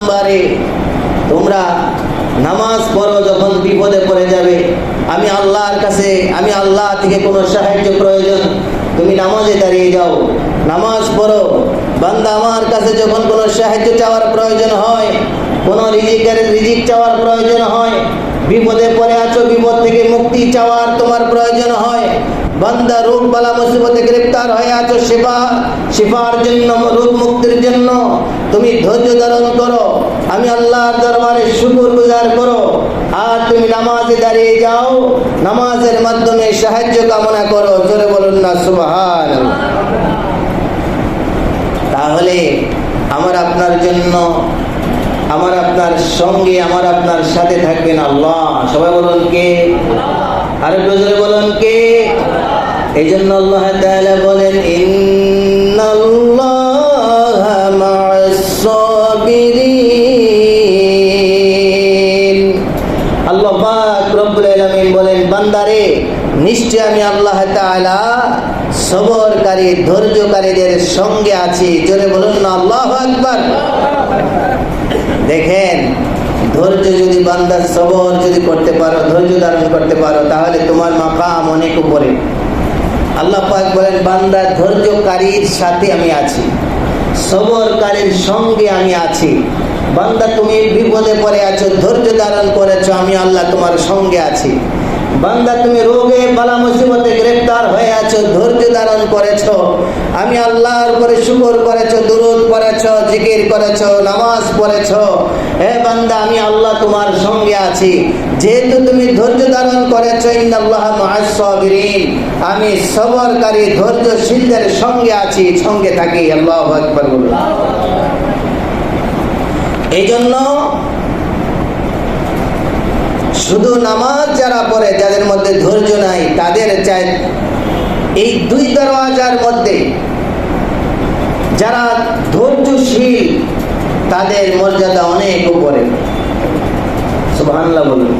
বারে তোমরা নামাজ পড়ো যখন বিপদে পড়ে যাবে, আমি আল্লাহর কাছে, আমি আল্লাহ থেকে কোনো সাহায্য প্রয়োজন, তুমি নামাজে দাঁড়িয়ে যাও, নামাজ পড়ো। বান্দা আমার কাছে যখন কোনো সাহায্য চাওয়ার প্রয়োজন হয়, কোনো রিজিক চাওয়ার প্রয়োজন হয়, বিপদে পড়ে আছো, বিপদ থেকে মুক্তি চাওয়ার তোমার প্রয়োজন হয়, বান্দা রোগ বালা মুসিবতে গ্রেফতার হয়ে আছো, শিফার জন্য, রোগ মুক্তির জন্য তুমি ধৈর্য ধারণ করো, আমি আল্লাহর দরবারে শুকরগুজার করো, আর তুমি নামাজে দাঁড়িয়ে যাও, নামাজের মাধ্যমে সাহায্য কামনা করো। জোরে বলুন না সুবহানাল্লাহ। তাহলে আমার আপনার জন্য, আমার আপনার সঙ্গে, আমার আপনার সাথে থাকবেন আল্লাহ। সবাই বলুন কে? আরেকটু জোরে বলুন কে? এই জন্য আল্লাহ তাআলা বলেন, ইন্নাল্লাহা মা'আস সাবিরিন। আল্লাহ পাক রব্বুল আলামিন বলেন, বান্দারে নিশ্চয় আমি আল্লাহ তাআলা সবরকারী, ধৈর্যকারীদের সঙ্গে আছি। জোরে বলুন না আল্লাহু আকবার। দেখেন, ধৈর্য যদি বান্দা সবর যদি করতে পারো, ধৈর্য ধারণ করতে পারো, তাহলে তোমার মাকাম অনেক উপরে। আল্লাহ পাক বলেন, বান্দা ধৈর্যকারীর সাথে আমি আছি, সবরকারীর সঙ্গে আমি আছি। বান্দা তুমি বিপদে পড়ে আছো, ধৈর্য ধারণ করেছো, আমি আল্লাহ তোমার সঙ্গে আছি। বান্দা তুমি রোগে বালা মুসিবতে গ্রেফতার হয়ে আছো, ধৈর্য ধারণ করেছো, আমি আল্লাহর উপরে শুকর করেছো, দুরূদ পড়েছো, জিকির করেছো, নামাজ পড়েছো, হে বান্দা আমি আল্লাহ তোমার সঙ্গে আছি। যেহেতু তুমি ধৈর্য ধারণ করেছো, ইন্নাল্লাহা মা'আস সাবিরিন, আমি সবরকারী ধৈর্যশীলদের সঙ্গে আছি, সঙ্গে থাকি। আল্লাহু আকবার বলুন। এই জন্য শুধু নামাজ যারা পড়ে, যাদের মধ্যে ধৈর্য নাই, তাদের চাই এই দুই দরওয়াজার মধ্যে যারা ধৈর্যশীল, তাদের মর্যাদা অনেক উপরে। সুবহানাল্লাহ বলুন।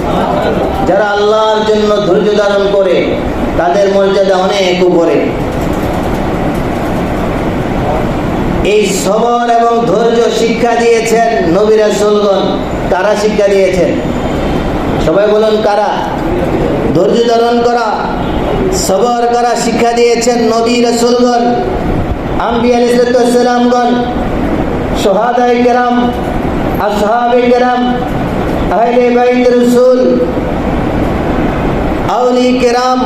যারা আল্লাহর জন্য ধৈর্য ধারণ করে, তাদের মর্যাদা অনেক উপরে। এই সবর এবং ধৈর্য শিক্ষা দিয়েছেন নবী রাসূলগণ। কারা শিক্ষা দিয়েছেন? সবাই বলুন কারা? ধৈর্য ধারণ করা, সবর করা শিক্ষা দিয়েছেন নবী রাসূলগণ, আম্বিয়া আলাইহিস সালামগণ, শুহাদায়ে কেরাম, আসহাবে কেরাম, আহলে বাইত রাসূল, আউলিয়া কেরাম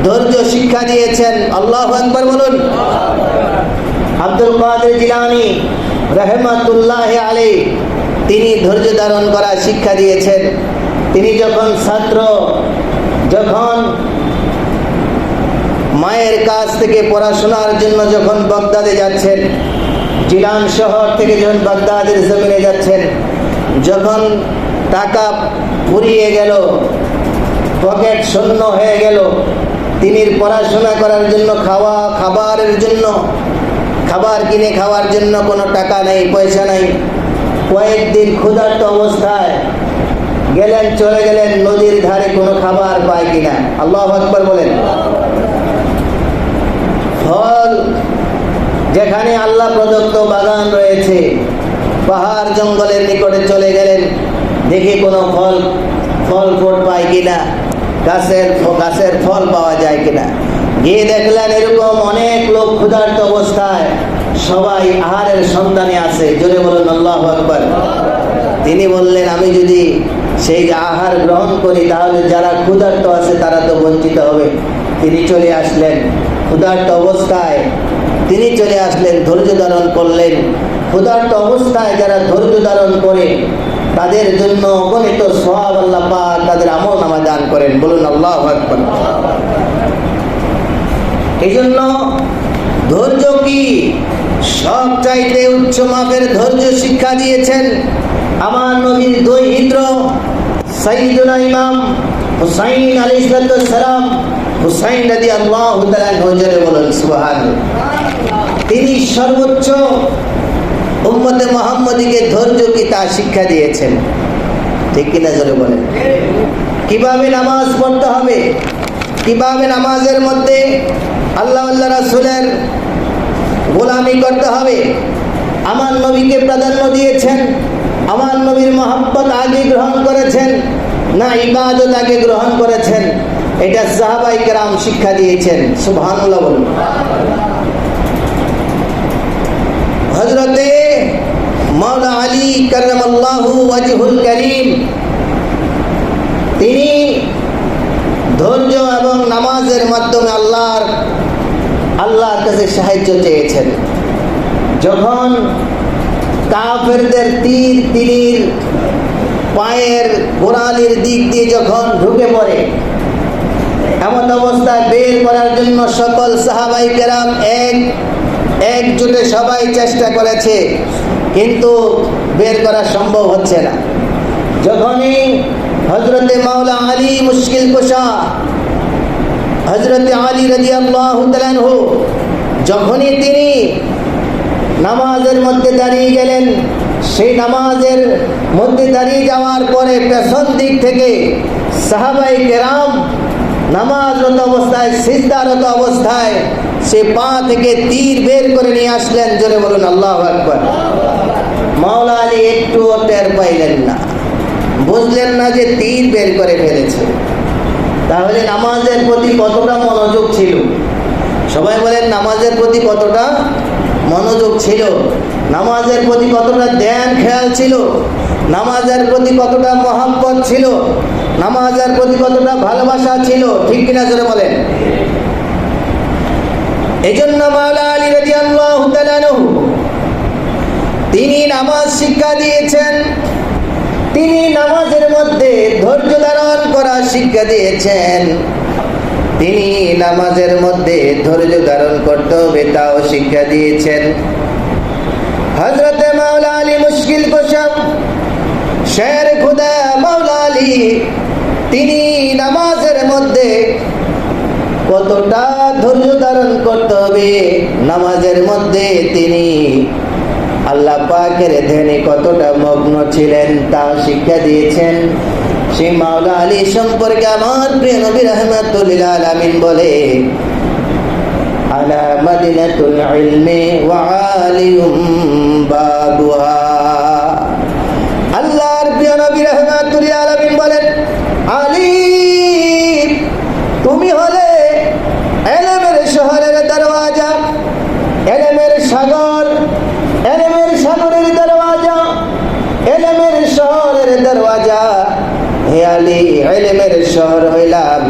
ধৈর্য শিক্ষা দিয়েছেন। আল্লাহু আকবার বলুন। আব্দুল কাদের জিলানী রাহমাতুল্লাহি আলাইহি, তিনি ধৈর্য ধারণ করা শিক্ষা দিয়েছেন। তিনি যখন ছাত্র, যখন মায়ের কাছ থেকে পড়াশোনার জন্য যখন বাগদাদে যাচ্ছেন, জিলান শহর থেকে যখন বাগদাদের জমিনে যাচ্ছেন, যখন টাকা ফুরিয়ে গেল, পকেট শূন্য হয়ে গেল, তিনি পড়াশোনা করার জন্য, খাবারের জন্য, খাবার কিনে খাওয়ার জন্য কোনো টাকা নেই, পয়সা নেই। কয়েকদিন ক্ষুধার্ত অবস্থায় গেলেন, চলে গেলেন নদীর ধারে, কোনো খাবার পায় কিনা। আল্লাহু আকবার বলেন। ফল, যেখানে আল্লাহ প্রদত্ত বাগান রয়েছে, পাহাড় জঙ্গলের নিকটে চলে গেলেন, দেখি কোনো ফল পায় কিনা, গাছের ফল পাওয়া যায় কিনা। গিয়ে দেখলেন এরকম অনেক লোক ক্ষুধার্ত অবস্থায়, সবাই আহারের সন্ধানে আছে। জোরে বলুন আল্লাহু আকবার। তিনি বললেন, আমি যদি সেই আহার গ্রহণ করি, তাহলে যারা ক্ষুধার্ত আছে তারা তো বঞ্চিত হবে। তিনি চলে আসলেন ক্ষুধার্ত অবস্থায়, তিনি চলে আসলেন, ধৈর্য ধারণ করলেন। ক্ষুধার্ত অবস্থায় যারা ধৈর্য ধারণ করে, তাদের জন্য অগণিত সওয়াব আল্লাহ পাক তাদের আমলনামা দান করেন। বলুন আল্লাহু আকবার। এই জন্য ধৈর্য কি? সব চাইতে উচ্চ মাপের ধৈর্য শিক্ষা দিয়েছেন আমার নবীর দুই হিজর, সাইয়্যিদুনা ইমাম হুসাইন আলাইহিস সালাম, হুসাইন রাদিয়াল্লাহু তাআলা আনহু। জোরে বলুন সুবহানাল্লাহ। তিনি সর্বোচ্চ উম্মতে মুহাম্মদীকে ধৈর্য কি তা শিক্ষা দিয়েছেন, ঠিক কিনা? জোরে বলেন। কিভাবে নামাজ পড়তে হবে, কিভাবে নামাজের মধ্যে আল্লাহ রাসূলের গোলামি করতে হবে, আমার নবীকে প্রাধান্য দিয়েছেন। ইবাদত আগে গ্রহণ করেছেন না ইবাদত আগে গ্রহণ করেছেন, এটা সাহাবায়ে কেরাম শিক্ষা দিয়েছেন। সুবহানাল্লাহ বলুন। হযরতে মাওলা আলী কাররামাল্লাহু ওয়াজহুল কারীম তিনি ধৈর্য এবং নামাজের মাধ্যমে আল্লাহর কাছে সাহায্য চেয়েছেন। যখন কাফেরদের তীর তিনির পায়ের গোড়ালির দিক দিয়ে যখন ঢুকে পড়ে, এমন অবস্থায় বের করার জন্য সকল সাহাবায়ে কেরাম একজোটে সবাই চেষ্টা করেছে, কিন্তু বের করা সম্ভব হচ্ছে না। যখনই হযরতে মাওলা আলী মুশকিল কুশা হযরতে আলী রাদিয়াল্লাহু তাআলা আনহু যখনই তিনি নামাজের মধ্যে দাঁড়িয়ে গেলেন, সেই নামাজের মধ্যে দাঁড়িয়ে যাওয়ার পরে পেছন দিক থেকে সাহাবায়ে কেরাম নামাজরত অবস্থায় সিজদারত অবস্থায় সে পা থেকে তীর বের করে নিয়ে আসলেন। জোরে বলুন আল্লাহু আকবার। মাওলা আলী একটুও টের পাইলেন না, বুঝলেন না যে তীর বের করে ফেলেছে। তাহলে নামাজের প্রতি কতটা মনোযোগ ছিল? সবাই বলেন নামাজের প্রতি কতটা মনোযোগ ছিল, নামাজের প্রতি কতটা ধ্যান খেয়াল ছিল, নামাজের প্রতি কতটা মহব্বত ছিল, নামাজের প্রতি কতটা ভালোবাসা ছিল, ঠিক কিনা জোরে বলেন। এজন্য মাওলা আলী রাদিয়াল্লাহু তাআলা আনহু তিনি নামাজ শিক্ষা দিয়েছেন, তিনি নামাজের মধ্যে ধৈর্য ধারণ করা শিক্ষা দিয়েছেন, তিনি নামাজের মধ্যে ধৈর্য ধারণ করতে হবে তাও শিক্ষা দিয়েছেন। হযরতে মাওলা আলী মুশকিল কুশা শের খুদা মাওলা আলী তিনি নামাজের মধ্যে কতটা ধৈর্য ধারণ করতে হবে, নামাজের মধ্যে তিনি আল্লাহ পাকের ধ্যানে কতটা মগ্ন ছিলেন তা শিক্ষা দিয়েছেন। সেই মাওলা আলী সম্পর্কে আমার প্রিয় নবী রাহমাতুল লিল আলামিন বলে, আলা মাদিনাতুল ইলমি ওয়া আলিয়ুম বাবুহা। আল্লাহর প্রিয় নবী রাহমাতুল লিল আলামিন বলেন, আলী তুমি হলে ইলমের শহরের দরওয়াজা, ইলমের সাগর, ইলমের সাগরের দরওয়াজা, ইলমের শহরের দরওয়াজা। হে আলী, ইলমের শহর হইলাম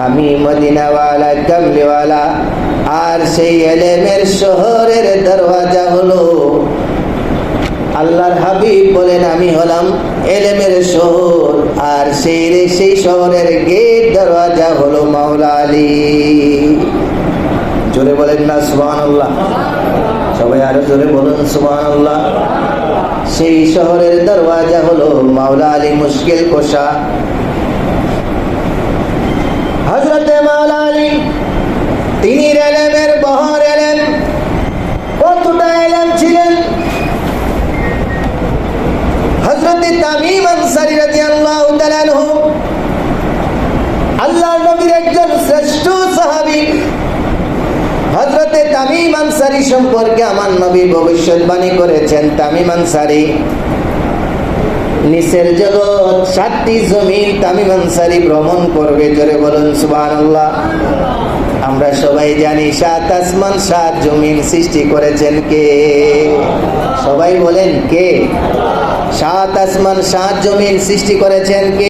আমি, মদিনাওয়ালা কামলিওয়ালা, আর সেই ইলমের শহরের দরওয়াজা হলো আল্লাহর হাবিব বলেন আমি হলাম ইলমের শহর, আর সেই শহরের গেট দরওয়াজা হলো মাওলা আলী। জোরে বলেন না সুবহানাল্লাহ। সবাই আরো জোরে বলুন সুবহানাল্লাহ। সেই শহরের দরওয়াজা হলো মাওলা আলী মুশকিল কুশা। হযরতে মাওলা আলী তিনি ইলমের বহর এলেন, কতটা ইলম ছিলেন। হযরতে তামিম আনসারী রাদিয়াল্লাহু তাআলা আনহু আল্লাহর নবীর একজন শ্রেষ্ঠ সাহাবী। হযরতে তামিম আনসারী সম্পর্কে আমার নবী ভবিষ্যৎবাণী করেছেন, তামিম আনসারী নিচের জগৎ 7টি জমিন তামিম আনসারী ভ্রমণ করবে। জোরে বলুন সুবহানাল্লাহ। আমরা সবাই জানি 7 আসমান 7 জমিন সৃষ্টি করেছেন কে? সবাই বলেন কে? 7 আসমান 7 জমিন সৃষ্টি করেছেন কে?